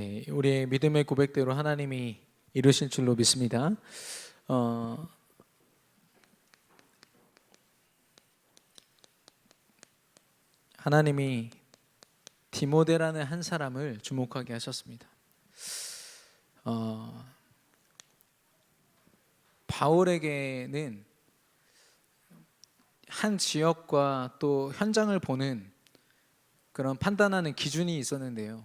네, 우리의 믿음의 고백대로 하나님이 이루실 줄로 믿습니다. 하나님이 디모데라는 한 사람을 주목하게 하셨습니다. 바울에게는 한 지역과 또 현장을 보는 그런 판단하는 기준이 있었는데요.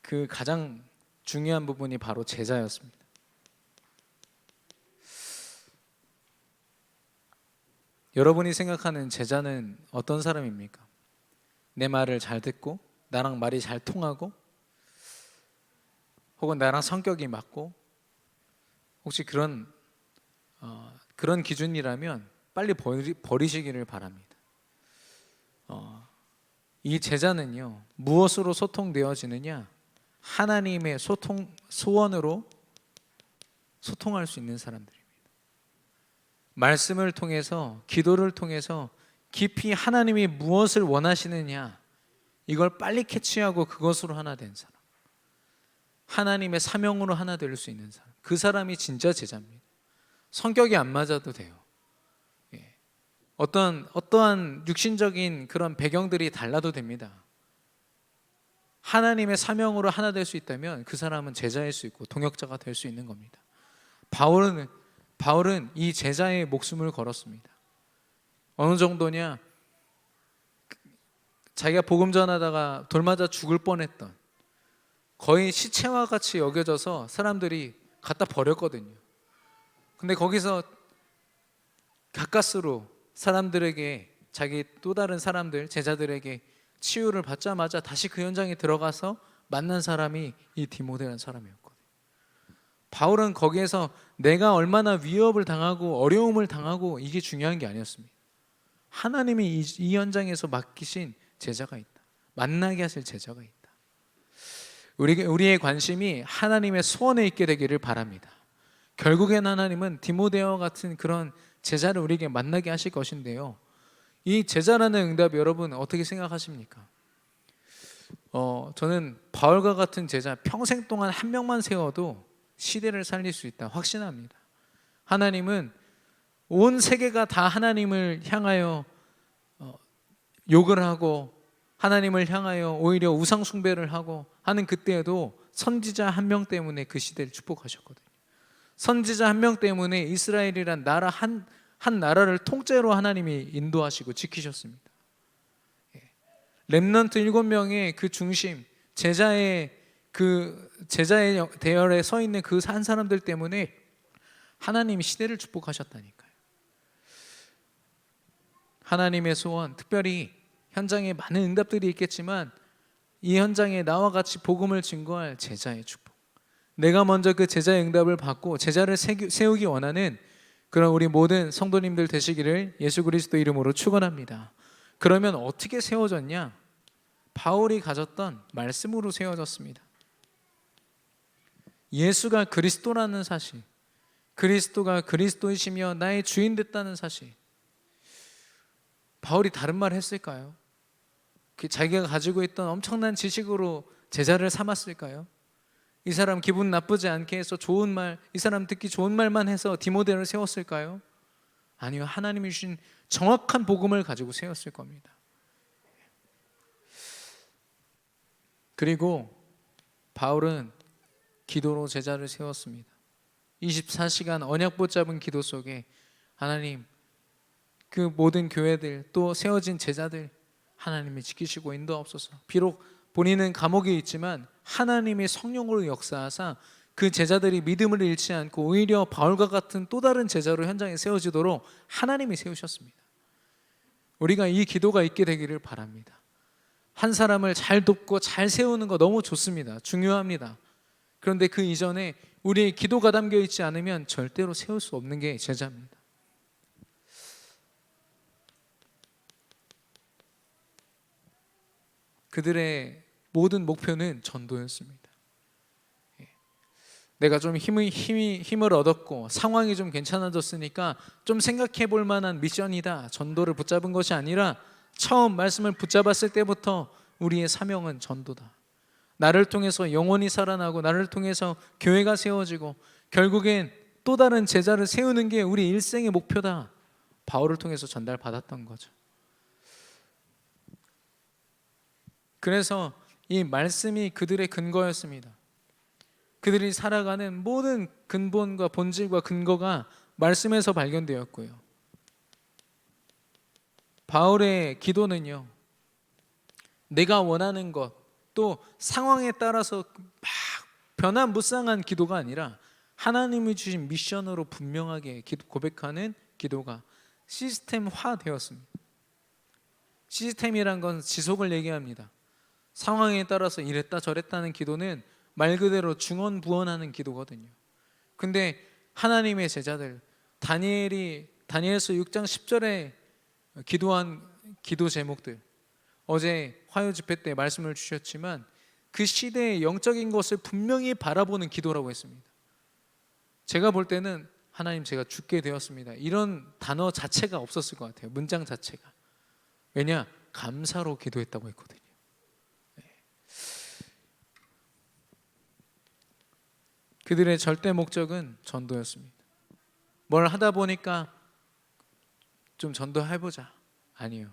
그 가장 중요한 부분이 바로 제자였습니다. 여러분이 생각하는 제자는 어떤 사람입니까? 내 말을 잘 듣고 나랑 말이 잘 통하고 혹은 나랑 성격이 맞고 혹시 그런 기준이라면 빨리 버리시기를 바랍니다. 이 제자는요, 무엇으로 소통되어지느냐? 하나님의 소원으로 소통할 수 있는 사람들입니다. 말씀을 통해서, 기도를 통해서 깊이 하나님이 무엇을 원하시느냐, 이걸 빨리 캐치하고 그것으로 하나 된 사람, 하나님의 사명으로 하나 될 수 있는 사람, 그 사람이 진짜 제자입니다. 성격이 안 맞아도 돼요. 어떠한 육신적인 그런 배경들이 달라도 됩니다. 하나님의 사명으로 하나 될 수 있다면 그 사람은 제자일 수 있고 동역자가 될 수 있는 겁니다. 바울은 이 제자의 목숨을 걸었습니다. 어느 정도냐? 자기가 복음 전하다가 돌 맞아 죽을 뻔했던, 거의 시체와 같이 여겨져서 사람들이 갖다 버렸거든요. 근데 거기서 가까스로 사람들에게, 자기 또 다른 사람들, 제자들에게 치유를 받자마자 다시 그 현장에 들어가서 만난 사람이 이 디모데라는 사람이었거든요. 바울은 거기에서 내가 얼마나 위협을 당하고 어려움을 당하고 이게 중요한 게 아니었습니다. 하나님이 이 현장에서 맡기신 제자가 있다, 만나게 하실 제자가 있다. 우리의 관심이 하나님의 소원에 있게 되기를 바랍니다. 결국엔 하나님은 디모데와 같은 그런 제자를 우리에게 만나게 하실 것인데요, 이 제자라는 응답 여러분 어떻게 생각하십니까? 저는 바울과 같은 제자 평생 동안 한 명만 세워도 시대를 살릴 수 있다 확신합니다. 하나님은 온 세계가 다 하나님을 향하여 욕을 하고 하나님을 향하여 오히려 우상 숭배를 하고 하는 그때에도 선지자 한 명 때문에 그 시대를 축복하셨거든요. 선지자 한 명 때문에 이스라엘이란 나라 한 나라를 통째로 하나님이 인도하시고 지키셨습니다. 렘넌트 7명의 그 중심, 제자의 대열에 서 있는 그 한 사람들 때문에 하나님이 시대를 축복하셨다니까요. 하나님의 소원, 특별히 현장에 많은 응답들이 있겠지만 이 현장에 나와 같이 복음을 증거할 제자의 축복, 내가 먼저 그 제자의 응답을 받고 제자를 세우기 원하는 그런 우리 모든 성도님들 되시기를 예수 그리스도 이름으로 축원합니다. 그러면 어떻게 세워졌냐? 바울이 가졌던 말씀으로 세워졌습니다. 예수가 그리스도라는 사실, 그리스도가 그리스도이시며 나의 주인 됐다는 사실. 바울이 다른 말 했을까요? 자기가 가지고 있던 엄청난 지식으로 제자를 삼았을까요? 이 사람 기분 나쁘지 않게 해서 좋은 말, 이 사람 듣기 좋은 말만 해서 디모데를 세웠을까요? 아니요, 하나님이 주신 정확한 복음을 가지고 세웠을 겁니다. 그리고 바울은 기도로 제자를 세웠습니다. 24시간 언약 붙잡은 기도 속에 하나님, 그 모든 교회들 또 세워진 제자들 하나님이 지키시고 인도하옵소서. 비록 본인은 감옥에 있지만 하나님의 성령으로 역사하사 그 제자들이 믿음을 잃지 않고 오히려 바울과 같은 또 다른 제자로 현장에 세워지도록 하나님이 세우셨습니다. 우리가 이 기도가 있게 되기를 바랍니다. 한 사람을 잘 돕고 잘 세우는 거 너무 좋습니다. 중요합니다. 그런데 그 이전에 우리의 기도가 담겨 있지 않으면 절대로 세울 수 없는 게 제자입니다. 그들의 모든 목표는 전도였습니다. 내가 좀 힘을 얻었고 상황이 좀 괜찮아졌으니까 좀 생각해 볼 만한 미션이다, 전도를 붙잡은 것이 아니라 처음 말씀을 붙잡았을 때부터 우리의 사명은 전도다. 나를 통해서 영혼이 살아나고 나를 통해서 교회가 세워지고 결국엔 또 다른 제자를 세우는 게 우리 일생의 목표다. 바울을 통해서 전달받았던 거죠. 그래서 이 말씀이 그들의 근거였습니다. 그들이 살아가는 모든 근본과 본질과 근거가 말씀에서 발견되었고요. 바울의 기도는요, 내가 원하는 것, 또 상황에 따라서 막 변화무쌍한 기도가 아니라 하나님이 주신 미션으로 분명하게 고백하는 기도가 시스템화 되었습니다. 시스템이란 건 지속을 얘기합니다. 상황에 따라서 이랬다 저랬다는 기도는 말 그대로 중언부언하는 기도거든요. 근데 하나님의 제자들, 다니엘서 6장 10절에 기도한 기도 제목들, 어제 화요 집회 때 말씀을 주셨지만 그 시대의 영적인 것을 분명히 바라보는 기도라고 했습니다. 제가 볼 때는 하나님 제가 죽게 되었습니다, 이런 단어 자체가 없었을 것 같아요. 문장 자체가. 왜냐? 감사로 기도했다고 했거든요. 그들의 절대 목적은 전도였습니다. 뭘 하다 보니까 좀 전도해보자, 아니요.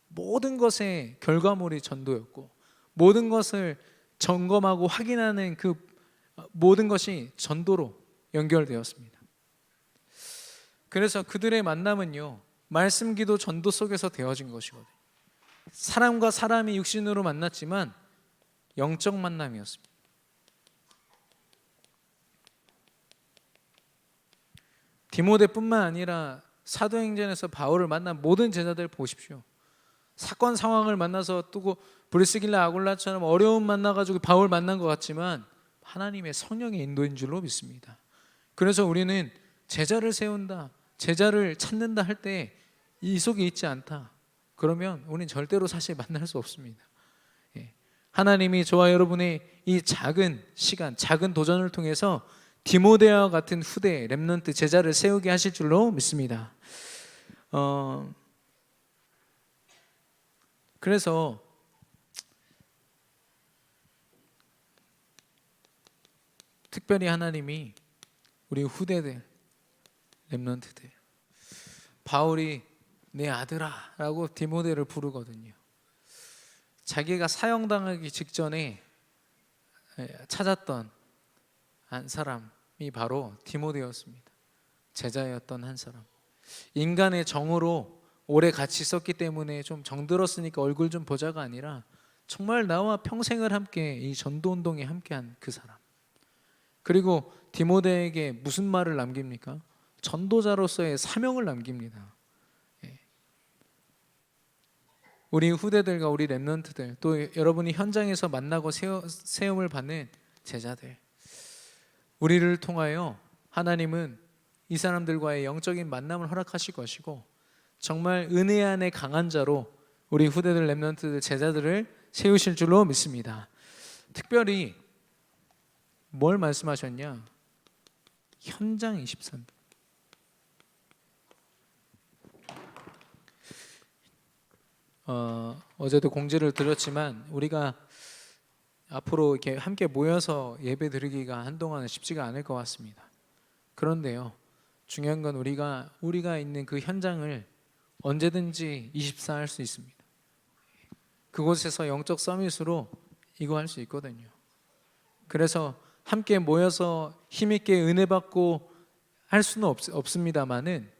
모든 것의 결과물이 전도였고 모든 것을 점검하고 확인하는 그 모든 것이 전도로 연결되었습니다. 그래서 그들의 만남은요, 말씀 기도 전도 속에서 되어진 것이거든요. 사람과 사람이 육신으로 만났지만 영적 만남이었습니다. 디모데뿐만 아니라 사도행전에서 바울을 만난 모든 제자들 보십시오. 사건 상황을 만나서 또 브리스길라 아굴라처럼 어려움 만나가지고 바울 만난 것 같지만 하나님의 성령의 인도인 줄로 믿습니다. 그래서 우리는 제자를 세운다, 제자를 찾는다 할 때 이 속에 있지 않다, 그러면 우리는 절대로 사실 만날 수 없습니다. 하나님이 저와 여러분의 이 작은 시간, 작은 도전을 통해서 디모데와 같은 후대 렘넌트 제자를 세우게 하실 줄로 믿습니다. 그래서 특별히 하나님이 우리 후대들, 렘넌트들, 바울이 내 아들아 라고 디모데를 부르거든요. 자기가 사형당하기 직전에 찾았던 한 사람이 바로 디모데였습니다. 제자였던 한 사람. 인간의 정으로 오래 같이 있었기 때문에 좀 정들었으니까 얼굴 좀 보자가 아니라 정말 나와 평생을 함께 이 전도운동에 함께한 그 사람. 그리고 디모데에게 무슨 말을 남깁니까? 전도자로서의 사명을 남깁니다. 우리 후대들과 우리 렘넌트들, 또 여러분이 현장에서 만나고 세움을 받는 제자들, 우리를 통하여 하나님은 이 사람들과의 영적인 만남을 허락하실 것이고 정말 은혜 안에 강한 자로 우리 후대들, 렘넌트들, 제자들을 세우실 줄로 믿습니다. 특별히 뭘 말씀하셨냐? 현장 23. 어제도 공지를 드렸지만 우리가 앞으로 이렇게 함께 모여서 예배 드리기가 한동안은 쉽지가 않을 것 같습니다. 그런데요, 중요한 건 우리가 있는 그 현장을 언제든지 24 할 수 있습니다. 그곳에서 영적 서밋으로 이거 할 수 있거든요. 그래서 함께 모여서 힘있게 은혜 받고 할 수는 없습니다만은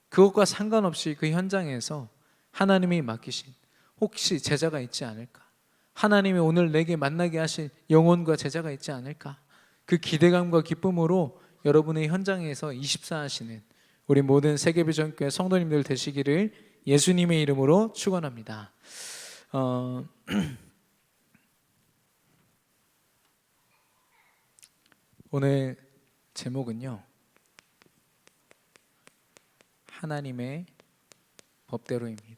그것과 상관없이 그 현장에서 하나님이 맡기신 혹시 제자가 있지 않을까, 하나님이 오늘 내게 만나게 하신 영혼과 제자가 있지 않을까, 그 기대감과 기쁨으로 여러분의 현장에서 24 하시는 우리 모든 세계비전교회 성도님들 되시기를 예수님의 이름으로 축원합니다. 오늘 제목은요, 하나님의 법대로입니다.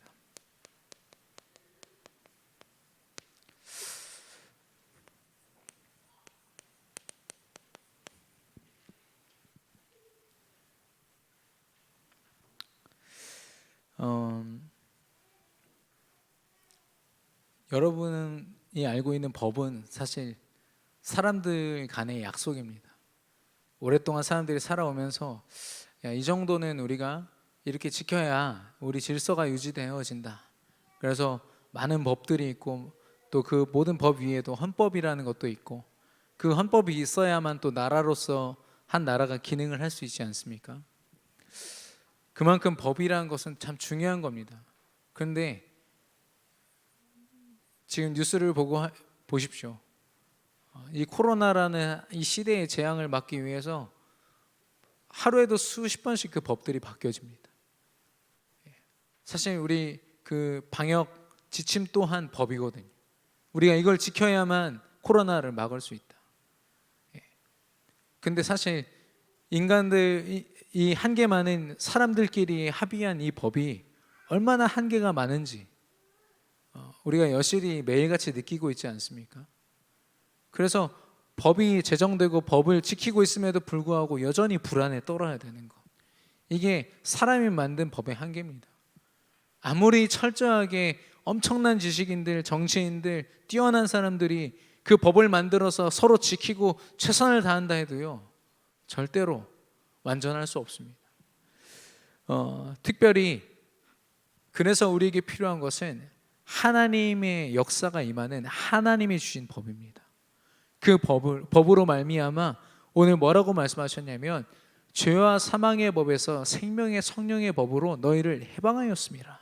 여러분은 알고 있는 법은 사실 사람들 간의 약속입니다. 오랫동안 사람들이 살아오면서 야, 이 정도는 우리가 이렇게 지켜야 우리 질서가 유지되어진다. 그래서 많은 법들이 있고 또 그 모든 법 위에도 헌법이라는 것도 있고 그 헌법이 있어야만 또 나라로서 한 나라가 기능을 할 수 있지 않습니까? 그만큼 법이라는 것은 참 중요한 겁니다. 그런데 지금 뉴스를 보십시오. 이 코로나라는 이 시대의 재앙을 막기 위해서 하루에도 수십 번씩 그 법들이 바뀌어집니다. 사실 우리 그 방역 지침 또한 법이거든요. 우리가 이걸 지켜야만 코로나를 막을 수 있다. 근데 사실 인간들 이 한계 많은 사람들끼리 합의한 이 법이 얼마나 한계가 많은지 우리가 여실히 매일같이 느끼고 있지 않습니까? 그래서 법이 제정되고 법을 지키고 있음에도 불구하고 여전히 불안에 떨어야 되는 것, 이게 사람이 만든 법의 한계입니다. 아무리 철저하게 엄청난 지식인들, 정치인들, 뛰어난 사람들이 그 법을 만들어서 서로 지키고 최선을 다한다 해도요, 절대로 완전할 수 없습니다. 특별히 그래서 우리에게 필요한 것은 하나님의 역사가 임하는 하나님이 주신 법입니다. 그 법으로 말미암아 오늘 뭐라고 말씀하셨냐면 죄와 사망의 법에서 생명의 성령의 법으로 너희를 해방하였습니다.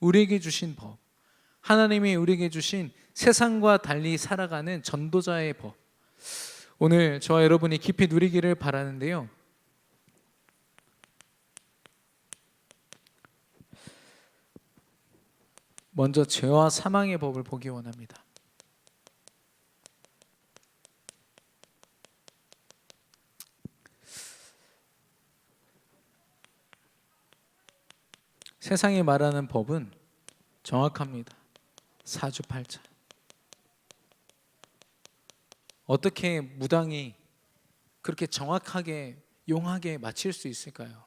우리에게 주신 법, 하나님이 우리에게 주신 세상과 달리 살아가는 전도자의 법, 오늘 저와 여러분이 깊이 누리기를 바라는데요, 먼저 죄와 사망의 법을 보기 원합니다. 세상이 말하는 법은 정확합니다. 사주팔자. 어떻게 무당이 그렇게 정확하게 용하게 맞힐 수 있을까요?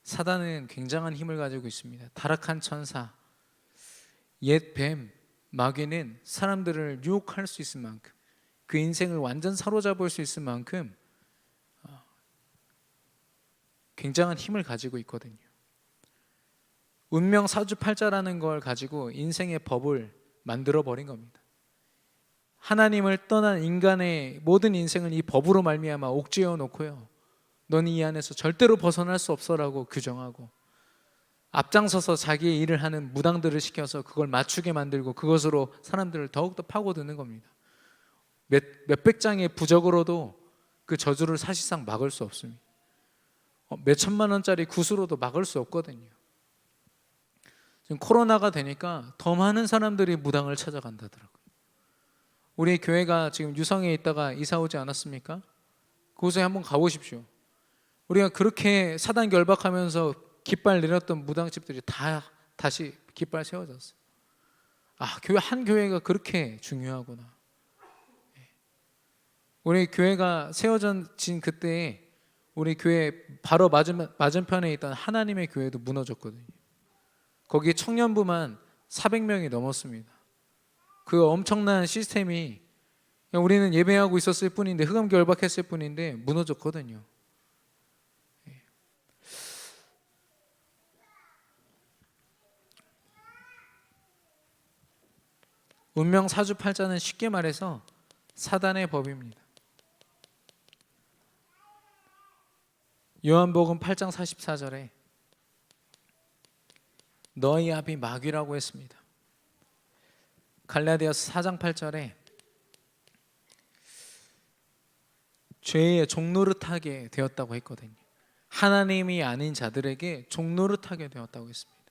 사단은 굉장한 힘을 가지고 있습니다. 타락한 천사, 옛 뱀, 마귀는 사람들을 유혹할 수 있을 만큼, 그 인생을 완전 사로잡을 수 있을 만큼 굉장한 힘을 가지고 있거든요. 운명 사주팔자라는 걸 가지고 인생의 법을 만들어 버린 겁니다. 하나님을 떠난 인간의 모든 인생을 이 법으로 말미암아 옥죄어 놓고요, 너는 이 안에서 절대로 벗어날 수 없어라고 규정하고, 앞장서서 자기의 일을 하는 무당들을 시켜서 그걸 맞추게 만들고 그것으로 사람들을 더욱더 파고드는 겁니다. 몇백 장의 부적으로도 그 저주를 사실상 막을 수 없습니다. 몇 천만 원짜리 구슬로도 막을 수 없거든요. 지금 코로나가 되니까 더 많은 사람들이 무당을 찾아간다더라고요. 우리 교회가 지금 유성에 있다가 이사 오지 않았습니까? 그곳에 한번 가보십시오. 우리가 그렇게 사단 결박하면서 깃발 내렸던 무당집들이 다 다시 깃발 세워졌어요. 교회 한 교회가 그렇게 중요하구나. 우리 교회가 세워진 그때에 우리 교회 바로 맞은편에 있던 하나님의 교회도 무너졌거든요. 거기 청년부만 400명이 넘었습니다. 그 엄청난 시스템이 우리는 예배하고 있었을 뿐인데, 흑암 결박했을 뿐인데 무너졌거든요. 운명 사주팔자는 쉽게 말해서 사단의 법입니다. 요한복음 8장 44절에 너희 아비 마귀라고 했습니다. 갈라디아서 4장 8절에 죄의 종노릇하게 되었다고 했거든요. 하나님이 아닌 자들에게 종노릇하게 되었다고 했습니다.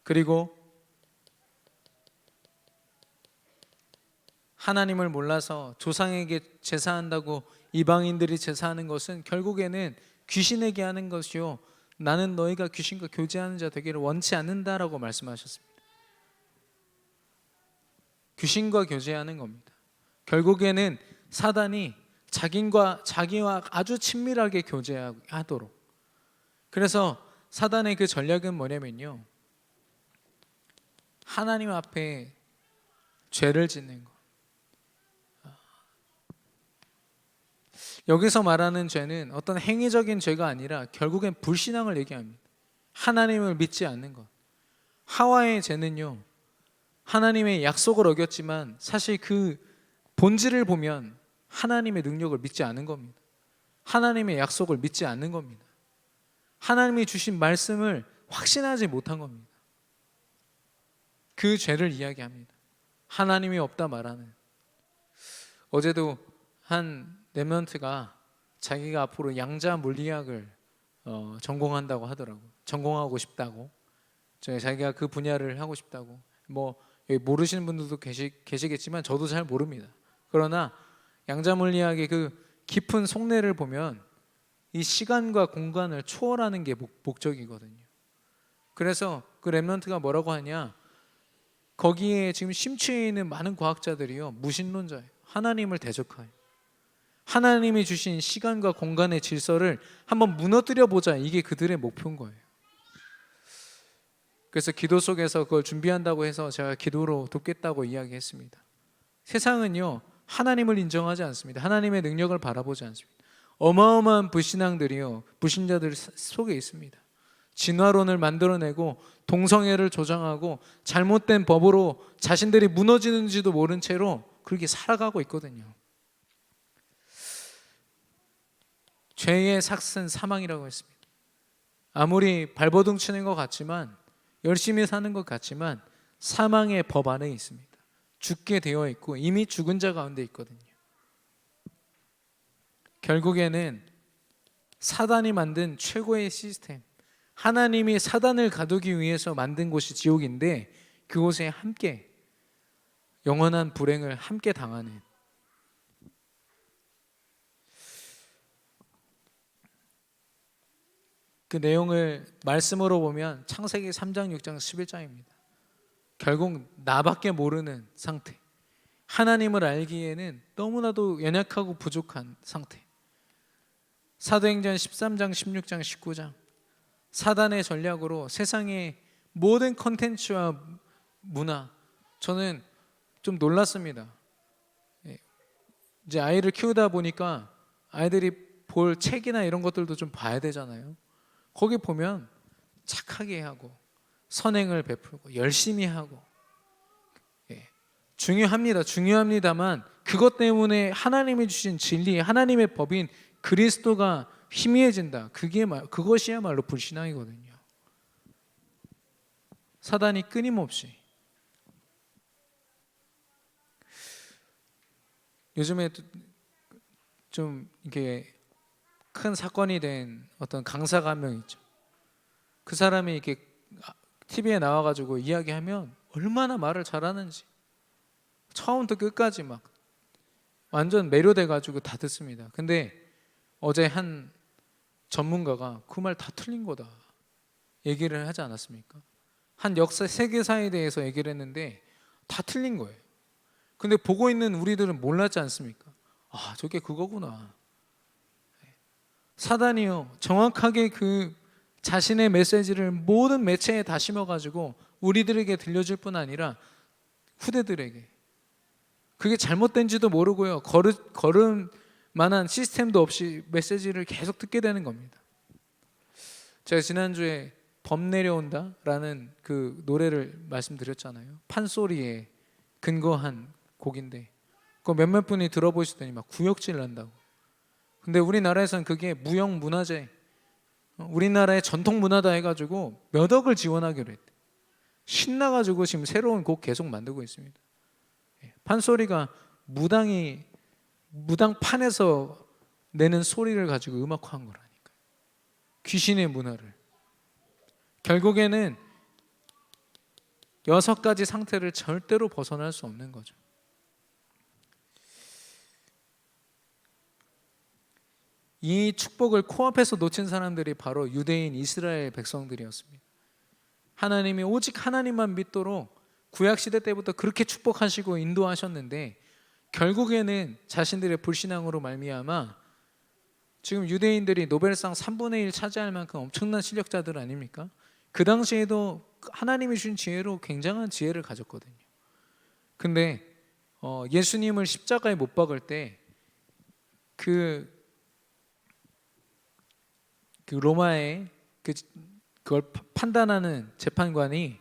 그리고 하나님을 몰라서 조상에게 제사한다고 이방인들이 제사하는 것은 결국에는 귀신에게 하는 것이요, 나는 너희가 귀신과 교제하는 자 되기를 원치 않는다라고 말씀하셨습니다. 귀신과 교제하는 겁니다. 결국에는 사단이 자기와 아주 친밀하게 교제하도록. 그래서 사단의 그 전략은 뭐냐면요, 하나님 앞에 죄를 짓는 것. 여기서 말하는 죄는 어떤 행위적인 죄가 아니라 결국엔 불신앙을 얘기합니다. 하나님을 믿지 않는 것. 하와의 죄는요, 하나님의 약속을 어겼지만 사실 그 본질을 보면 하나님의 능력을 믿지 않은 겁니다. 하나님의 약속을 믿지 않는 겁니다. 하나님이 주신 말씀을 확신하지 못한 겁니다. 그 죄를 이야기합니다. 하나님이 없다 말하는. 어제도 한 랩런트가 자기가 앞으로 양자 물리학을 전공한다고 하더라고요. 전공하고 싶다고. 자기가 그 분야를 하고 싶다고. 뭐 여기 모르시는 분들도 계시겠지만 저도 잘 모릅니다. 그러나 양자 물리학의 그 깊은 속내를 보면 이 시간과 공간을 초월하는 게 목적이거든요. 그래서 그 랩런트가 뭐라고 하냐, 거기에 지금 심취해 있는 많은 과학자들이요, 무신론자예요. 하나님을 대적해요. 하나님이 주신 시간과 공간의 질서를 한번 무너뜨려 보자, 이게 그들의 목표인 거예요. 그래서 기도 속에서 그걸 준비한다고 해서 제가 기도로 돕겠다고 이야기했습니다. 세상은요, 하나님을 인정하지 않습니다. 하나님의 능력을 바라보지 않습니다. 어마어마한 불신앙들이요, 불신자들 속에 있습니다. 진화론을 만들어내고 동성애를 조장하고 잘못된 법으로 자신들이 무너지는지도 모른 채로 그렇게 살아가고 있거든요. 죄의 삭은 사망이라고 했습니다. 아무리 발버둥 치는 것 같지만, 열심히 사는 것 같지만 사망의 법 안에 있습니다. 죽게 되어 있고 이미 죽은 자 가운데 있거든요. 결국에는 사단이 만든 최고의 시스템, 하나님이 사단을 가두기 위해서 만든 곳이 지옥인데 그곳에 함께 영원한 불행을 함께 당하는, 그 내용을 말씀으로 보면 창세기 3장, 6장, 11장입니다. 결국 나밖에 모르는 상태, 하나님을 알기에는 너무나도 연약하고 부족한 상태. 사도행전 13장, 16장, 19장, 사단의 전략으로 세상의 모든 컨텐츠와 문화, 저는 좀 놀랐습니다. 이제 아이를 키우다 보니까 아이들이 볼 책이나 이런 것들도 좀 봐야 되잖아요. 거기 보면 착하게 하고 선행을 베풀고 열심히 하고, 중요합니다만 그것 때문에 하나님이 주신 진리, 하나님의 법인 그리스도가 희미해진다. 그것이야말로 불신앙이거든요. 사단이 끊임없이, 요즘에 좀 이렇게 큰 사건이 된 어떤 강사가 한 명 있죠. 그 사람이 이렇게 TV에 나와가지고 이야기하면 얼마나 말을 잘하는지 처음부터 끝까지 막 완전 매료돼가지고 다 듣습니다. 근데 어제 한 전문가가 그 말 다 틀린 거다 얘기를 하지 않았습니까? 한 역사 세계사에 대해서 얘기를 했는데 다 틀린 거예요. 근데 보고 있는 우리들은 몰랐지 않습니까? 아, 저게 그거구나. 사단이요, 정확하게 그 자신의 메시지를 모든 매체에 다 심어가지고 우리들에게 들려줄 뿐 아니라 후대들에게, 그게 잘못된지도 모르고요, 걸을 만한 시스템도 없이 메시지를 계속 듣게 되는 겁니다. 제가 지난주에 범 내려온다 라는 그 노래를 말씀드렸잖아요. 판소리에 근거한 곡인데 그거 몇몇 분이 들어보시더니 막 구역질 난다고. 근데 우리나라에서는 그게 무형문화재, 우리나라의 전통 문화다 해가지고 몇 억을 지원하기로 했대. 신나가지고 지금 새로운 곡 계속 만들고 있습니다. 판소리가 무당판에서 내는 소리를 가지고 음악화한 거라니까. 귀신의 문화를. 결국에는 6가지 상태를 절대로 벗어날 수 없는 거죠. 이 축복을 코앞에서 놓친 사람들이 바로 유대인 이스라엘 백성들이었습니다. 하나님이 오직 하나님만 믿도록 구약시대 때부터 그렇게 축복하시고 인도하셨는데 결국에는 자신들의 불신앙으로 말미암아 지금 유대인들이 노벨상 3분의 1 차지할 만큼 엄청난 실력자들 아닙니까? 그 당시에도 하나님이 주신 지혜로 굉장한 지혜를 가졌거든요. 근데 예수님을 십자가에 못 박을 때 그 로마의 그걸 판단하는 재판관이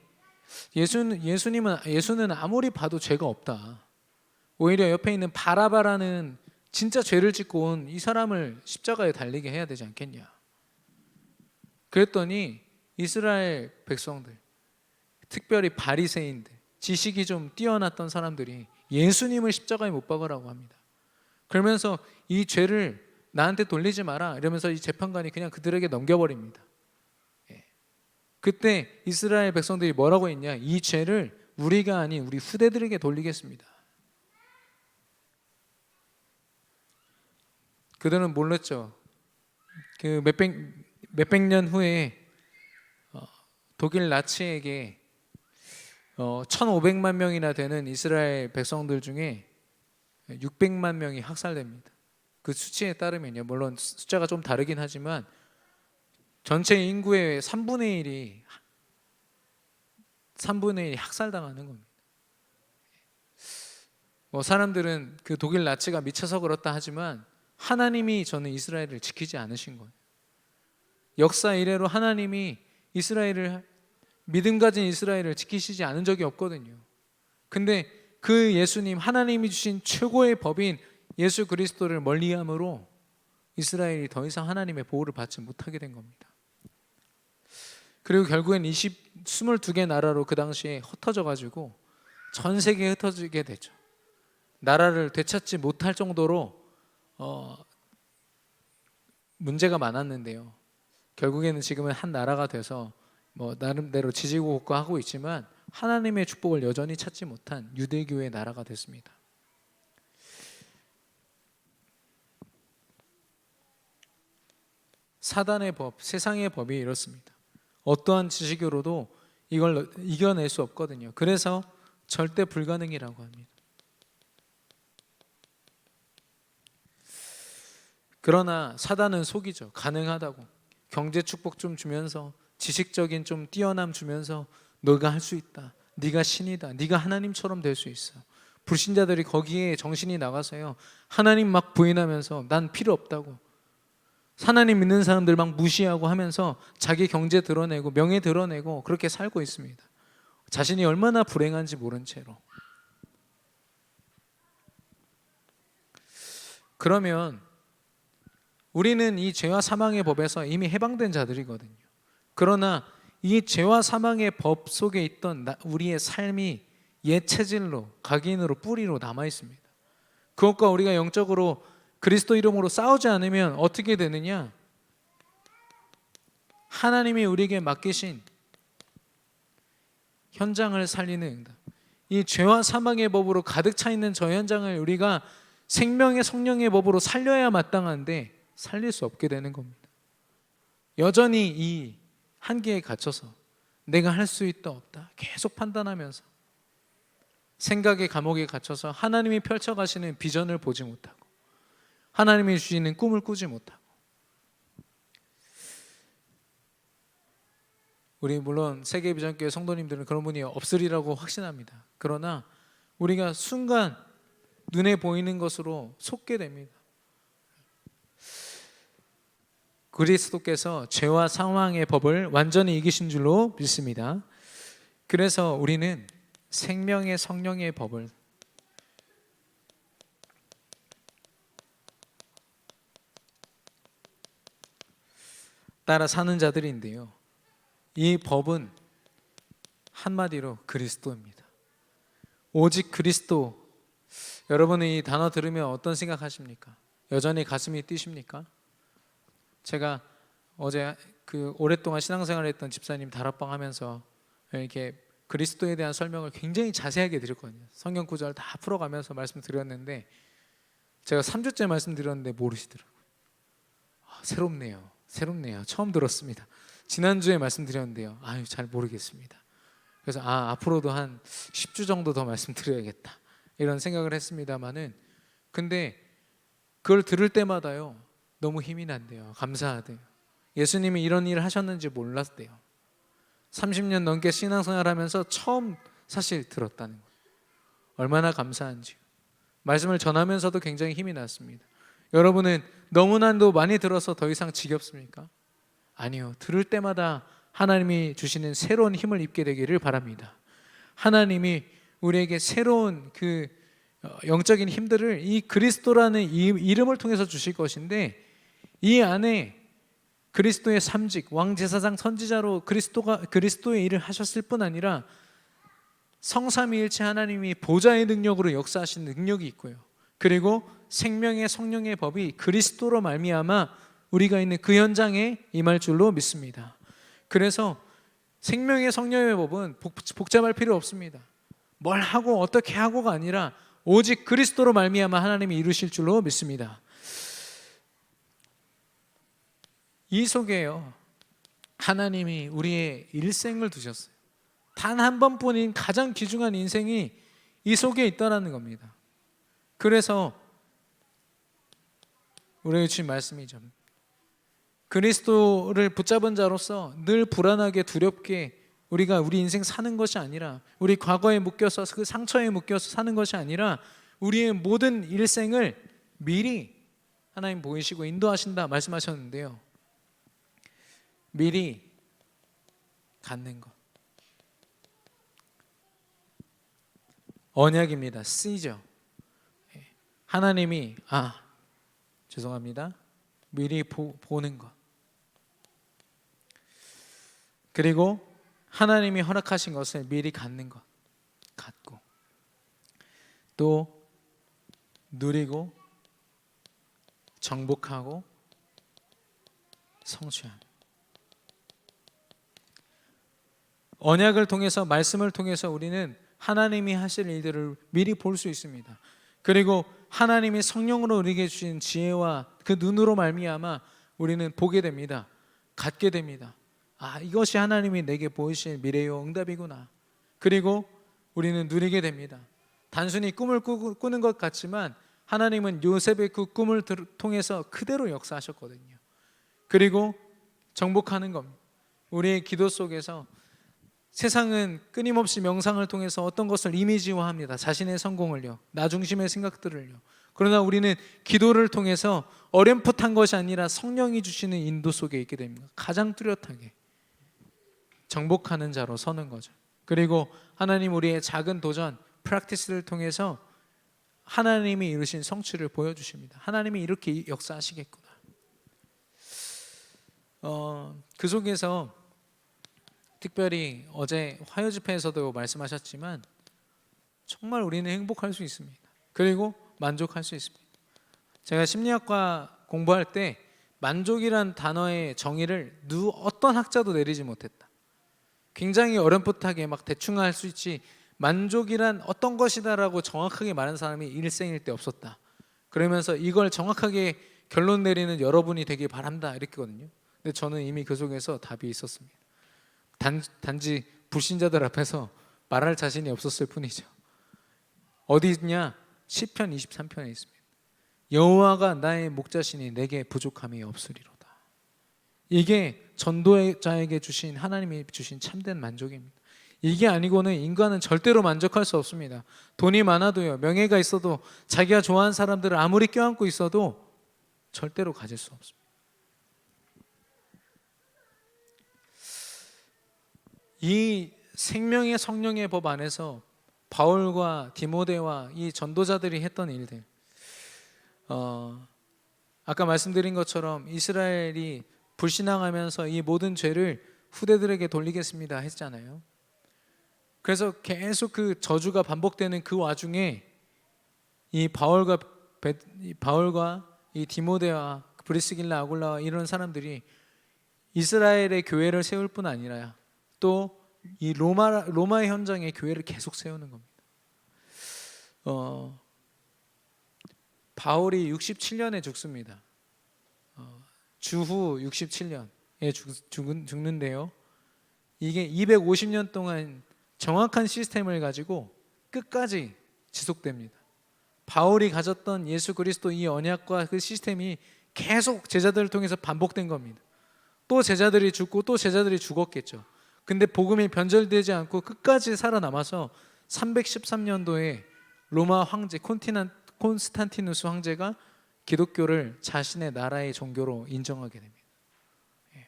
예수는 아무리 봐도 죄가 없다. 오히려 옆에 있는 바라바라는 진짜 죄를 짓고 온 이 사람을 십자가에 달리게 해야 되지 않겠냐. 그랬더니 이스라엘 백성들, 특별히 바리새인들, 지식이 좀 뛰어났던 사람들이 예수님을 십자가에 못 박으라고 합니다. 그러면서 이 죄를 나한테 돌리지 마라 이러면서 이 재판관이 그냥 그들에게 넘겨버립니다. 그때 이스라엘 백성들이 뭐라고 했냐? 이 죄를 우리가 아닌 우리 후대들에게 돌리겠습니다. 그들은 몰랐죠. 그 몇백 년 후에 독일 나치에게 1,500만 명이나 되는 이스라엘 백성들 중에 600만 명이 학살됩니다. 그 수치에 따르면요. 물론 숫자가 좀 다르긴 하지만 전체 인구의 3분의 1이 학살당하는 겁니다. 사람들은 그 독일 나치가 미쳐서 그렇다 하지만 하나님이 저는 이스라엘을 지키지 않으신 거예요. 역사 이래로 하나님이 믿음 가진 이스라엘을 지키시지 않은 적이 없거든요. 근데 그 예수님, 하나님이 주신 최고의 법인 예수 그리스도를 멀리함으로 이스라엘이 더 이상 하나님의 보호를 받지 못하게 된 겁니다. 그리고 결국엔 22개 나라로 그 당시에 흩어져 가지고 전 세계에 흩어지게 되죠. 나라를 되찾지 못할 정도로 문제가 많았는데요. 결국에는 지금은 한 나라가 돼서 나름대로 지지고 볶고 하고 있지만 하나님의 축복을 여전히 찾지 못한 유대교의 나라가 됐습니다. 사단의 법, 세상의 법이 이렇습니다. 어떠한 지식으로도 이걸 이겨낼 수 없거든요. 그래서 절대 불가능이라고 합니다. 그러나 사단은 속이죠. 가능하다고. 경제 축복 좀 주면서, 지식적인 좀 뛰어남 주면서 너가 할 수 있다. 네가 신이다. 네가 하나님처럼 될 수 있어. 불신자들이 거기에 정신이 나가서요. 하나님 막 부인하면서 난 필요 없다고. 하나님 믿는 사람들 막 무시하고 하면서 자기 경제 드러내고 명예 드러내고 그렇게 살고 있습니다. 자신이 얼마나 불행한지 모른 채로. 그러면 우리는 이 죄와 사망의 법에서 이미 해방된 자들이거든요. 그러나 이 죄와 사망의 법 속에 있던 우리의 삶이 옛 체질로, 각인으로, 뿌리로 남아 있습니다. 그것과 우리가 영적으로 그리스도 이름으로 싸우지 않으면 어떻게 되느냐? 하나님이 우리에게 맡기신 현장을 살리는 응답. 이 죄와 사망의 법으로 가득 차 있는 저 현장을 우리가 생명의 성령의 법으로 살려야 마땅한데 살릴 수 없게 되는 겁니다. 여전히 이 한계에 갇혀서 내가 할 수 있다 없다 계속 판단하면서 생각의 감옥에 갇혀서 하나님이 펼쳐가시는 비전을 보지 못하고 하나님이 주시는 꿈을 꾸지 못하고 우리 물론 세계비전교회 성도님들은 그런 분이 없으리라고 확신합니다. 그러나 우리가 순간 눈에 보이는 것으로 속게 됩니다. 그리스도께서 죄와 사망의 법을 완전히 이기신 줄로 믿습니다. 그래서 우리는 생명의 성령의 법을 따라 사는 자들인데요. 이 법은 한마디로 그리스도입니다. 오직 그리스도. 여러분은 이 단어 들으면 어떤 생각하십니까? 여전히 가슴이 뛰십니까? 제가 어제 오랫동안 신앙생활을 했던 집사님 다락방 하면서 이렇게 그리스도에 대한 설명을 굉장히 자세하게 드렸거든요. 성경 구절 다 풀어가면서 말씀드렸는데 제가 3주째 말씀드렸는데 모르시더라고요. 새롭네요. 처음 들었습니다. 지난주에 말씀드렸는데요. 잘 모르겠습니다. 그래서 앞으로도 한 10주 정도 더 말씀드려야겠다 이런 생각을 했습니다마는 근데 그걸 들을 때마다요 너무 힘이 난대요. 감사하대요. 예수님이 이런 일을 하셨는지 몰랐대요. 30년 넘게 신앙생활하면서 처음 사실 들었다는 거예요. 얼마나 감사한지. 말씀을 전하면서도 굉장히 힘이 났습니다. 여러분은 너무나도 많이 들어서 더 이상 지겹습니까? 아니요. 들을 때마다 하나님이 주시는 새로운 힘을 입게 되기를 바랍니다. 하나님이 우리에게 새로운 그 영적인 힘들을 이 그리스도라는 이 이름을 통해서 주실 것인데, 이 안에 그리스도의 삼직, 왕제사장 선지자로 그리스도의 일을 하셨을 뿐 아니라 성삼위일체 하나님이 보좌의 능력으로 역사하신 능력이 있고요. 그리고 생명의 성령의 법이 그리스도로 말미암아 우리가 있는 그 현장에 임할 줄로 믿습니다. 그래서 생명의 성령의 법은 복잡할 필요 없습니다. 뭘 하고 어떻게 하고가 아니라 오직 그리스도로 말미암아 하나님이 이루실 줄로 믿습니다. 이 속에요, 하나님이 우리의 일생을 두셨어요. 단 한 번뿐인 가장 귀중한 인생이 이 속에 있다라는 겁니다. 그래서 우리에게 주신 말씀이죠. 그리스도를 붙잡은 자로서 늘 불안하게 두렵게 우리가 우리 인생 사는 것이 아니라, 우리 과거에 묶여서 그 상처에 묶여서 사는 것이 아니라 우리의 모든 일생을 미리 하나님 보이시고 인도하신다 말씀하셨는데요. 미리 갖는 것, 언약입니다. 쓰이죠. 하나님이 죄송합니다. 미리 보는 것, 그리고 하나님이 허락하신 것을 미리 갖는 것, 갖고 또 누리고 정복하고 성취하는, 언약을 통해서, 말씀을 통해서 우리는 하나님이 하실 일들을 미리 볼 수 있습니다. 그리고 하나님이 성령으로 우리에게 주신 지혜와 그 눈으로 말미암아 우리는 보게 됩니다. 갖게 됩니다. 이것이 하나님이 내게 보이신 미래의 응답이구나. 그리고 우리는 누리게 됩니다. 단순히 꿈을 꾸는 것 같지만 하나님은 요셉의 그 꿈을 통해서 그대로 역사하셨거든요. 그리고 정복하는 겁니다. 우리의 기도 속에서 세상은 끊임없이 명상을 통해서 어떤 것을 이미지화합니다. 자신의 성공을요, 나 중심의 생각들을요. 그러나 우리는 기도를 통해서 어렴풋한 것이 아니라 성령이 주시는 인도 속에 있게 됩니다. 가장 뚜렷하게 정복하는 자로 서는 거죠. 그리고 하나님 우리의 작은 도전, 프랙티스를 통해서 하나님이 이루신 성취를 보여주십니다. 하나님이 이렇게 역사하시겠구나. 그 속에서 특별히 어제 화요 집회에서도 말씀하셨지만 정말 우리는 행복할 수 있습니다. 그리고 만족할 수 있습니다. 제가 심리학과 공부할 때 만족이란 단어의 정의를 어떤 학자도 내리지 못했다. 굉장히 어렴풋하게 막 대충 할 수 있지, 만족이란 어떤 것이다라고 정확하게 말하는 사람이 일생일 때 없었다. 그러면서 이걸 정확하게 결론 내리는 여러분이 되길 바란다 이랬거든요. 근데 저는 이미 그 속에서 답이 있었습니다. 단지 불신자들 앞에서 말할 자신이 없었을 뿐이죠. 어디 있냐? 시편 23편에 있습니다. 여호와가 나의 목자시니 내게 부족함이 없으리로다. 이게 전도자에게 주신, 하나님이 주신 참된 만족입니다. 이게 아니고는 인간은 절대로 만족할 수 없습니다. 돈이 많아도요, 명예가 있어도, 자기가 좋아하는 사람들을 아무리 껴안고 있어도 절대로 가질 수 없습니다. 이 생명의 성령의 법 안에서 바울과 디모데와 이 전도자들이 했던 일들, 아까 말씀드린 것처럼 이스라엘이 불신앙하면서 이 모든 죄를 후대들에게 돌리겠습니다 했잖아요. 그래서 계속 그 저주가 반복되는 그 와중에 이 바울과 이 디모데와 브리스길라, 아굴라와 이런 사람들이 이스라엘의 교회를 세울 뿐 아니라 또 이 로마의 현장에 교회를 계속 세우는 겁니다. 바울이 67년에 죽습니다. 주후 67년에 죽는데요. 이게 250년 동안 정확한 시스템을 가지고 끝까지 지속됩니다. 바울이 가졌던 예수 그리스도 이 언약과 그 시스템이 계속 제자들을 통해서 반복된 겁니다. 또 제자들이 죽고 또 제자들이 죽었겠죠. 근데 복음이 변절되지 않고 끝까지 살아남아서 313년도에 로마 황제 콘스탄티누스 황제가 기독교를 자신의 나라의 종교로 인정하게 됩니다. 예.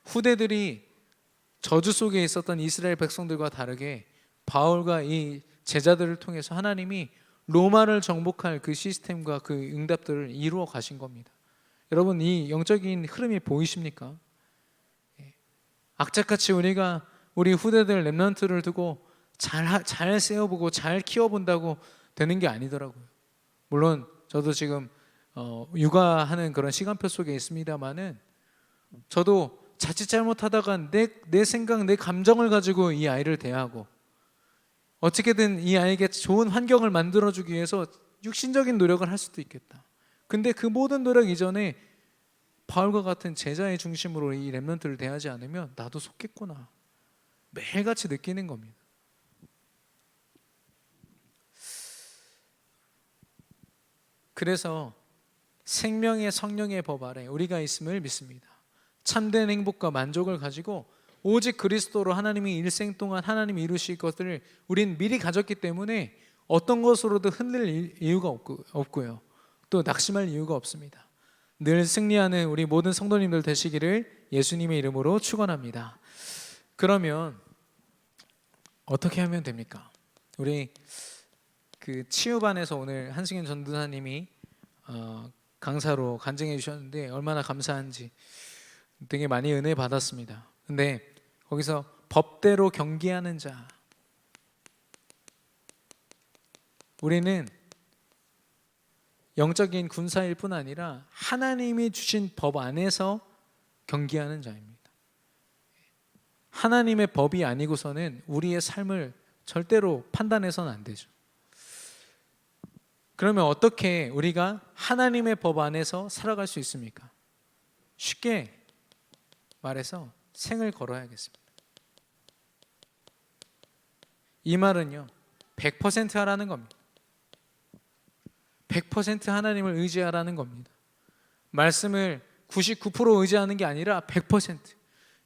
후대들이 저주 속에 있었던 이스라엘 백성들과 다르게 바울과 이 제자들을 통해서 하나님이 로마를 정복할 그 시스템과 그 응답들을 이루어 가신 겁니다. 여러분, 이 영적인 흐름이 보이십니까? 예. 악착같이 우리가 우리 후대들 렘넌트를 두고 잘 세워보고 잘 키워본다고 되는 게 아니더라고요. 물론 저도 지금 육아하는 그런 시간표 속에 있습니다만은 저도 자칫 잘못하다가 내 생각, 내 감정을 가지고 이 아이를 대하고 어떻게든 이 아이에게 좋은 환경을 만들어주기 위해서 육신적인 노력을 할 수도 있겠다. 근데 그 모든 노력 이전에 바울과 같은 제자의 중심으로 이 렘넌트를 대하지 않으면 나도 속겠구나, 매일같이 느끼는 겁니다. 그래서 생명의 성령의 법 아래 우리가 있음을 믿습니다. 참된 행복과 만족을 가지고 오직 그리스도로 하나님이 일생 동안 하나님이 이루실 것들을 우린 미리 가졌기 때문에 어떤 것으로도 흔들릴 이유가 없고요, 또 낙심할 이유가 없습니다. 늘 승리하는 우리 모든 성도님들 되시기를 예수님의 이름으로 축원합니다. 그러면 어떻게 하면 됩니까? 우리 그 치유반에서 오늘 한승현 전도사님이 강사로 간증해 주셨는데 얼마나 감사한지 되게 많이 은혜 받았습니다. 근데 거기서 법대로 경계하는 자, 우리는 영적인 군사일 뿐 아니라 하나님이 주신 법 안에서 경계하는 자입니다. 하나님의 법이 아니고서는 우리의 삶을 절대로 판단해서는 안 되죠. 그러면 어떻게 우리가 하나님의 법 안에서 살아갈 수 있습니까? 쉽게 말해서 생을 걸어야겠습니다. 이 말은요, 100% 하라는 겁니다. 100% 하나님을 의지하라는 겁니다. 말씀을 99% 의지하는 게 아니라 100%,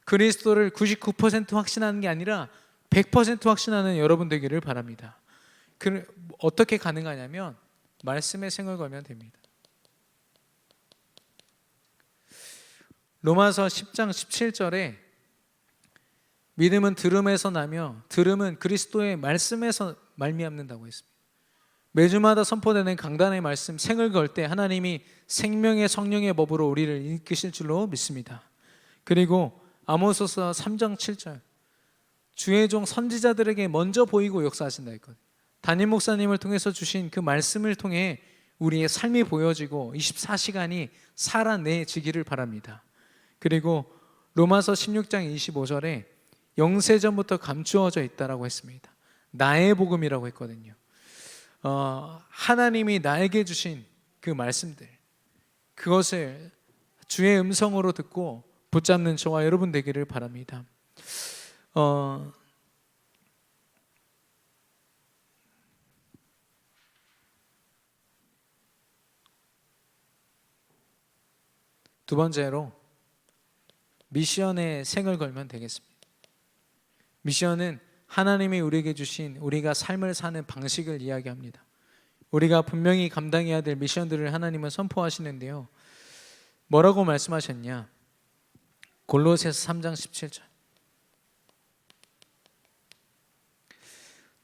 그리스도를 99% 확신하는 게 아니라 100% 확신하는 여러분 되기를 바랍니다. 어떻게 가능하냐면 말씀에 생을 걸면 됩니다. 로마서 10장 17절에 믿음은 들음에서 나며 들음은 그리스도의 말씀에서 말미암는다고 했습니다. 매주마다 선포되는 강단의 말씀 생을 걸 때 하나님이 생명의 성령의 법으로 우리를 이끄실 줄로 믿습니다. 그리고 아모스서 3장 7절 주의 종 선지자들에게 먼저 보이고 역사하신다 했거든요. 담임 목사님을 통해서 주신 그 말씀을 통해 우리의 삶이 보여지고 24시간이 살아내지기를 바랍니다. 그리고 로마서 16장 25절에 영세전부터 감추어져 있다라고 했습니다. 나의 복음이라고 했거든요. 하나님이 나에게 주신 그 말씀들, 그것을 주의 음성으로 듣고 붙잡는 저와 여러분 되기를 바랍니다. 두 번째로 미션에 생을 걸면 되겠습니다. 미션은 하나님이 우리에게 주신 우리가 삶을 사는 방식을 이야기합니다. 우리가 분명히 감당해야 될 미션들을 하나님은 선포하시는데요, 뭐라고 말씀하셨냐? 골로새서 3장 17절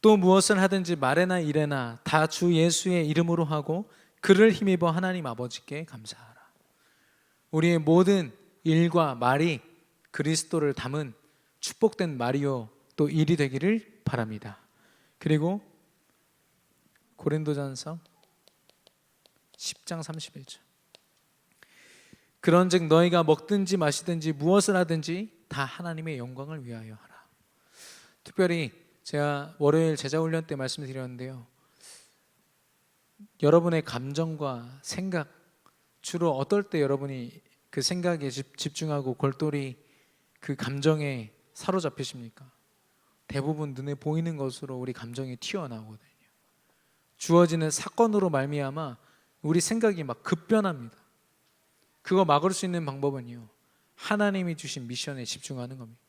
또 무엇을 하든지 말에나 일에나 다 주 예수의 이름으로 하고 그를 힘입어 하나님 아버지께 감사하라. 우리의 모든 일과 말이 그리스도를 담은 축복된 말이요 또 일이 되기를 바랍니다. 그리고 고린도전서 10장 31절 그런즉 너희가 먹든지 마시든지 무엇을 하든지 다 하나님의 영광을 위하여 하라. 특별히 제가 월요일 제자훈련 때 말씀드렸는데요, 여러분의 감정과 생각, 주로 어떨 때 여러분이 그 생각에 집중하고 골똘히 그 감정에 사로잡히십니까? 대부분 눈에 보이는 것으로 우리 감정이 튀어나오거든요. 주어지는 사건으로 말미암아 우리 생각이 막 급변합니다. 그거 막을 수 있는 방법은요, 하나님이 주신 미션에 집중하는 겁니다.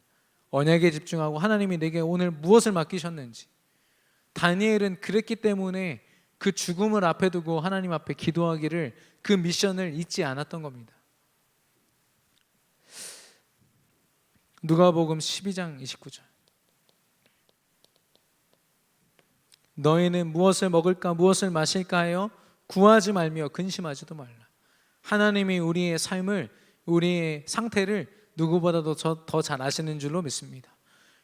언약에 집중하고 하나님이 내게 오늘 무엇을 맡기셨는지. 다니엘은 그랬기 때문에 그 죽음을 앞에 두고 하나님 앞에 기도하기를, 그 미션을 잊지 않았던 겁니다. 누가복음 12장 29절. 너희는 무엇을 먹을까 무엇을 마실까 하여 구하지 말며 근심하지도 말라. 하나님이 우리의 삶을, 우리의 상태를 누구보다도 더 잘 아시는 줄로 믿습니다.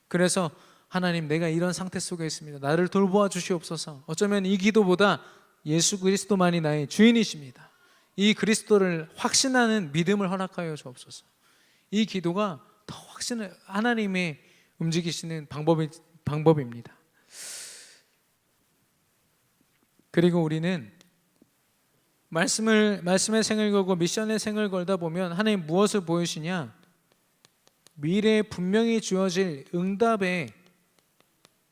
그래서 하나님, 내가 이런 상태 속에 있습니다. 나를 돌보아 주시옵소서. 어쩌면 이 기도보다 예수 그리스도만이 나의 주인이십니다. 이 그리스도를 확신하는 믿음을 허락하여 주옵소서. 이 기도가 더 확신을, 하나님의 움직이시는 방법입니다. 그리고 우리는 말씀의 생을 걸고 미션의 생을 걸다 보면 하나님 무엇을 보여주시냐? 미래에 분명히 주어질 응답의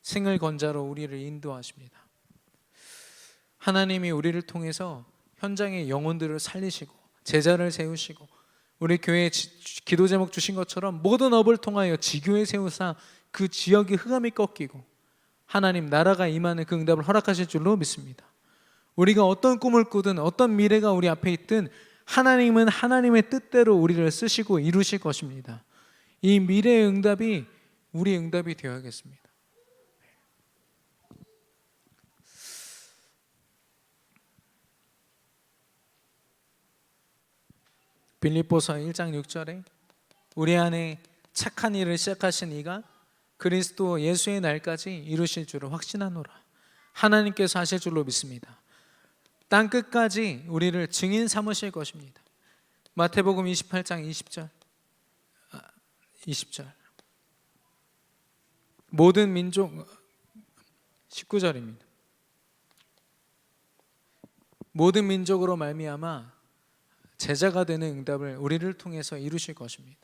생을 건자로 우리를 인도하십니다. 하나님이 우리를 통해서 현장의 영혼들을 살리시고 제자를 세우시고, 우리 교회에 기도 제목 주신 것처럼 모든 업을 통하여 지교회 세우사 그 지역의 흑암이 꺾이고 하나님 나라가 임하는 그 응답을 허락하실 줄로 믿습니다. 우리가 어떤 꿈을 꾸든 어떤 미래가 우리 앞에 있든 하나님은 하나님의 뜻대로 우리를 쓰시고 이루실 것입니다. 이 미래의 응답이 우리의 응답이 되어야겠습니다. 빌립보서 1장 6절에 우리 안에 착한 일을 시작하신 이가 그리스도 예수의 날까지 이루실 줄을 확신하노라. 하나님께서 하실 줄로 믿습니다. 땅 끝까지 우리를 증인 삼으실 것입니다. 마태복음 28장 20절 모든 민족, 19절입니다. 모든 민족으로 말미암아 제자가 되는 응답을 우리를 통해서 이루실 것입니다.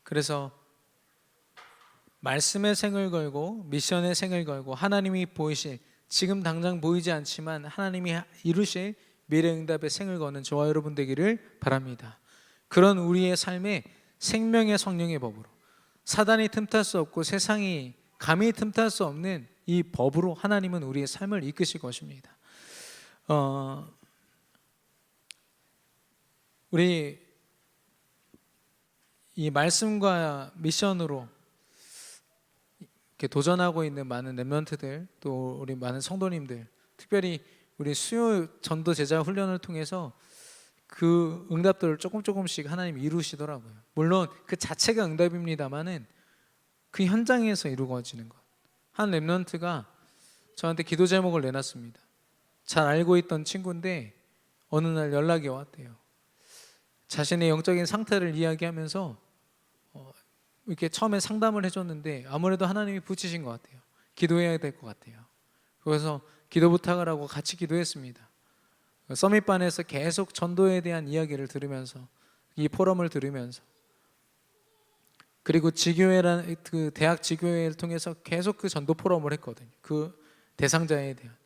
그래서 말씀의 생을 걸고 미션의 생을 걸고 하나님이 보이실, 지금 당장 보이지 않지만 하나님이 이루실 미래응답의 생을 거는 저와 여러분 되기를 바랍니다. 그런 우리의 삶에 생명의 성령의 법으로, 사단이 틈탈 수 없고 세상이 감히 틈탈 수 없는 이 법으로 하나님은 우리의 삶을 이끄실 것입니다. 우리 이 말씀과 미션으로 이렇게 도전하고 있는 많은 렘넌트들, 또 우리 많은 성도님들, 특별히 우리 수요 전도 제자 훈련을 통해서 그 응답들을 조금씩 하나님이 이루시더라고요. 물론 그 자체가 응답입니다만은 그 현장에서 이루어지는 것. 한 렘넌트가 저한테 기도 제목을 내놨습니다. 잘 알고 있던 친구인데 어느 날 연락이 왔대요. 자신의 영적인 상태를 이야기하면서 이렇게 처음에 상담을 해줬는데 아무래도 하나님이 붙이신 것 같아요. 기도해야 될 것 같아요. 그래서 기도 부탁을 하고 같이 기도했습니다. 서밋반에서 계속 전도에 대한 이야기를 들으면서, 이 포럼을 들으면서, 그리고 지교회라는 그 대학 지교회를 통해서 계속 그 전도 포럼을 했거든요. 그 대상자에 대한.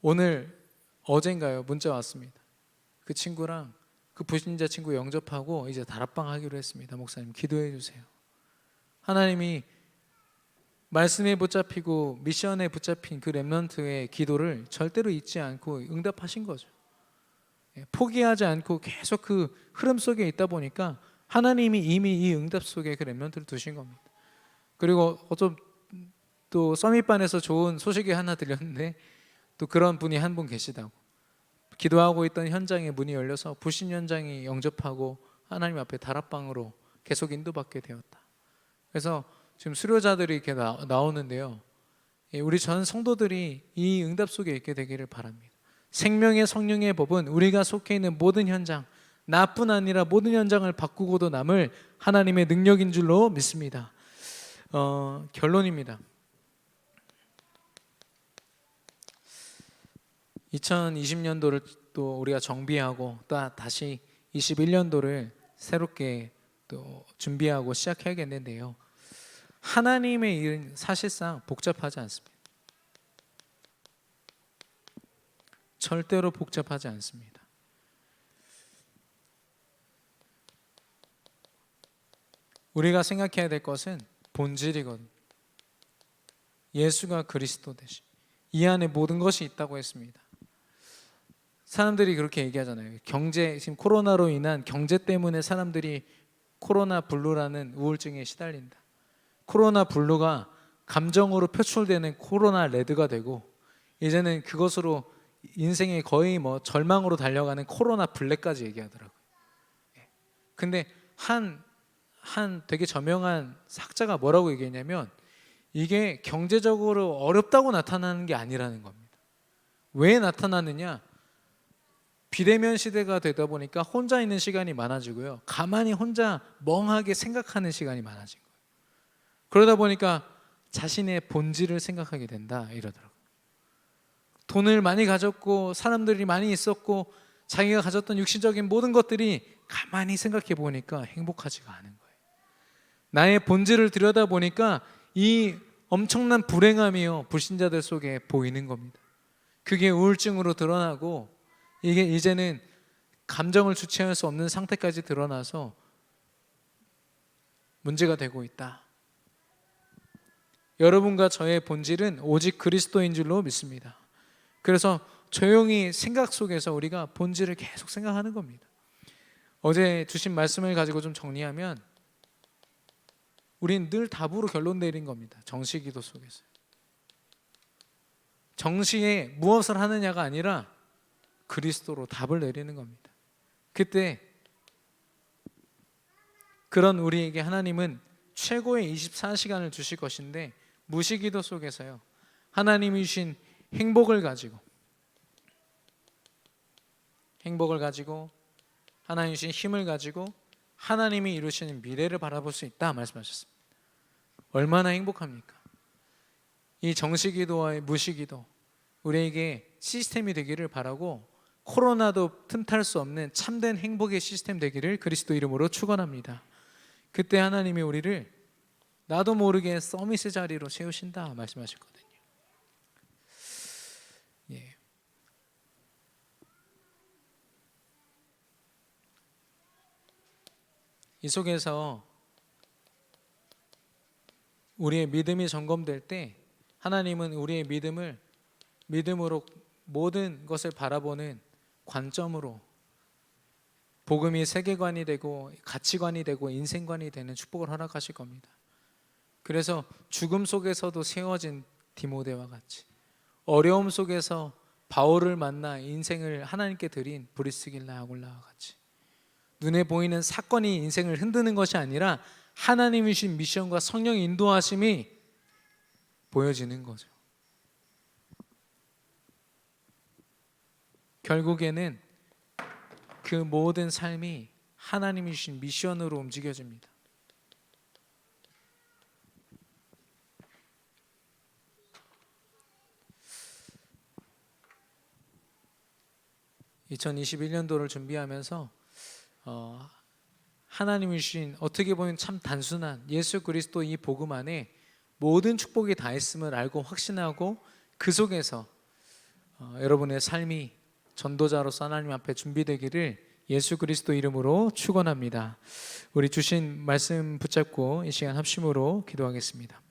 오늘 어젠가요 문자 왔습니다. 그 친구랑 그 불신자 친구 영접하고 이제 다락방 하기로 했습니다. 목사님 기도해 주세요. 하나님이 말씀에 붙잡히고 미션에 붙잡힌 그 렘넌트의 기도를 절대로 잊지 않고 응답하신 거죠. 포기하지 않고 계속 그 흐름 속에 있다 보니까 하나님이 이미 이 응답 속에 그 렘넌트를 두신 겁니다. 그리고 또 서밋반에서 좋은 소식이 하나 들렸는데, 또 그런 분이 한 분 계시다고. 기도하고 있던 현장에 문이 열려서 불신 현장이 영접하고 하나님 앞에 다락방으로 계속 인도받게 되었다. 그래서 지금 수료자들이 이렇게 나오는데요. 우리 전 성도들이 이 응답 속에 있게 되기를 바랍니다. 생명의 성령의 법은 우리가 속해 있는 모든 현장, 나뿐 아니라 모든 현장을 바꾸고도 남을 하나님의 능력인 줄로 믿습니다. 결론입니다. 2020년도를 또 우리가 정비하고 또 다시 21년도를 새롭게 또 준비하고 시작해야겠는데요. 하나님의 일은 사실상 복잡하지 않습니다. 절대로 복잡하지 않습니다. 우리가 생각해야 될 것은 본질이거든요. 예수가 그리스도 되시, 이 안에 모든 것이 있다고 했습니다. 사람들이 그렇게 얘기하잖아요. 지금 코로나로 인한 경제 때문에 사람들이 코로나 블루라는 우울증에 시달린다. 코로나 블루가 감정으로 표출되는 코로나 레드가 되고, 이제는 그것으로 인생의 거의 절망으로 달려가는 코로나 블랙까지 얘기하더라고요. 근데 한 되게 저명한 학자가 뭐라고 얘기했냐면, 이게 경제적으로 어렵다고 나타나는 게 아니라는 겁니다. 왜 나타나느냐? 비대면 시대가 되다 보니까 혼자 있는 시간이 많아지고요, 가만히 혼자 멍하게 생각하는 시간이 많아진 거예요. 그러다 보니까 자신의 본질을 생각하게 된다 이러더라고요. 돈을 많이 가졌고 사람들이 많이 있었고 자기가 가졌던 육신적인 모든 것들이 가만히 생각해 보니까 행복하지가 않은 거예요. 나의 본질을 들여다보니까 이 엄청난 불행함이요, 불신자들 속에 보이는 겁니다. 그게 우울증으로 드러나고, 이게 이제는 감정을 주체할 수 없는 상태까지 드러나서 문제가 되고 있다. 여러분과 저의 본질은 오직 그리스도인 줄로 믿습니다. 그래서 조용히 생각 속에서 우리가 본질을 계속 생각하는 겁니다. 어제 주신 말씀을 가지고 좀 정리하면, 우린 늘 답으로 결론 내린 겁니다. 정시기도 속에서. 정시에 무엇을 하느냐가 아니라 그리스도로 답을 내리는 겁니다. 그때 그런 우리에게 하나님은 최고의 24시간을 주실 것인데, 무시기도 속에서요, 하나님이 주신 행복을 가지고 하나님이 주신 힘을 가지고 하나님이 이루시는 미래를 바라볼 수 있다 말씀하셨습니다. 얼마나 행복합니까? 이 정시기도와 무시기도 우리에게 시스템이 되기를 바라고, 코로나도 틈탈 수 없는 참된 행복의 시스템 되기를 그리스도 이름으로 축원합니다. 그때 하나님이 우리를 나도 모르게 서밋의 자리로 세우신다 말씀하셨거든요. 예. 이 속에서 우리의 믿음이 점검될 때, 하나님은 우리의 믿음으로 모든 것을 바라보는 관점으로 복음이 세계관이 되고 가치관이 되고 인생관이 되는 축복을 허락하실 겁니다. 그래서 죽음 속에서도 세워진 디모데와 같이, 어려움 속에서 바울을 만나 인생을 하나님께 드린 브리스길라 아굴라와 같이, 눈에 보이는 사건이 인생을 흔드는 것이 아니라 하나님이 주신 미션과 성령의 인도하심이 보여지는 거죠. 결국에는 그 모든 삶이 하나님이 주신 미션으로 움직여집니다. (2021년도를) 준비하면서 하나님이 주신, 어떻게 보면 참 단순한 예수 그리스도 이 복음 안에 모든 축복이 다 있음을 알고 확신하고, 그 속에서 여러분의 삶이 전도자로서 하나님 앞에 준비되기를 예수 그리스도 이름으로 축원합니다. 우리 주신 말씀 붙잡고 이 시간 합심으로 기도하겠습니다.